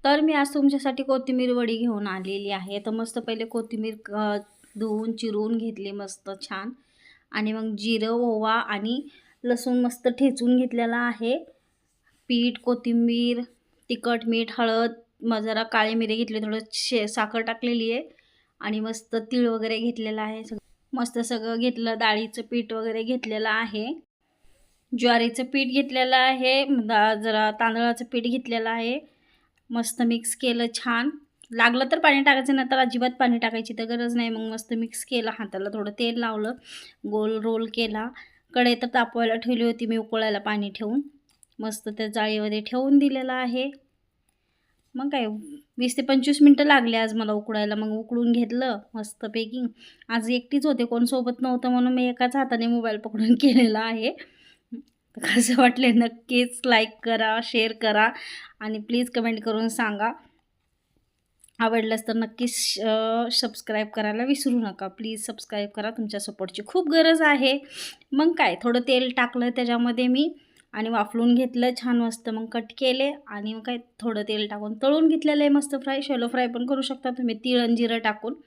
तर मी आज तुमच्यासाठी कोथिंबीर वडी घेऊन आलेली आहे. तर मस्त पहिले कोथिंबीर धुवून चिरून घेतली मस्त छान आणि मग जिरं, ओवा आणि लसूण मस्त ठेचून घेतलेला आहे. पीठ, कोथिंबीर, तिखट, मीठ, हळद, मग जरा काळी मिरी घेतली, थोडं साखर टाकलेली आहे आणि मस्त तीळ वगैरे घेतलेलं आहे. मस्त सगळं घेतलं. डाळीचं पीठ वगैरे घेतलेलं आहे. ज्वारीचं पीठ घेतलेलं आहे. जरा तांदळाचं पीठ घेतलेलं आहे. मस्त मिक्स केलं छान. लागलं तर पाणी टाकायचं, नंतर अजिबात पाणी टाकायची तर गरज नाही. मग मस्त मिक्स केलं, हाताला थोडं तेल लावलं, गोल रोल केला. कढई तर तापवायला ठेवली होती मी उकळायला पाणी ठेवून. मस्त त्या जाळीमध्ये ठेवून दिलेलं आहे. मग काय 20 ते 25 मिनटं लागले आज मला उकळायला. मग उकळून घेतलं मस्तपैकी. आज एकटीच होते, कोण सोबत नव्हतं म्हणून मी एकाच हाताने मोबाईल पकडून केलेला आहे. कसं वाटले नक्कीच लाईक करा, शेअर करा आणि प्लीज कमेंट करून सांगा. आवडलंच तर नक्कीच सबस्क्राईब करायला विसरू नका. प्लीज सबस्क्राईब करा, तुमच्या सपोर्टची खूप गरज आहे. मग काय थोडं तेल टाकलं त्याच्यामध्ये मी आणि वाफलून घेतलं छान मस्त. मग कट केले आणि मग काय थोडं तेल टाकून तळून घेतलेलं आहे मस्त फ्राय. शॅलो फ्राय पण करू शकता तुम्ही, तीळ आणि जिरं टाकून.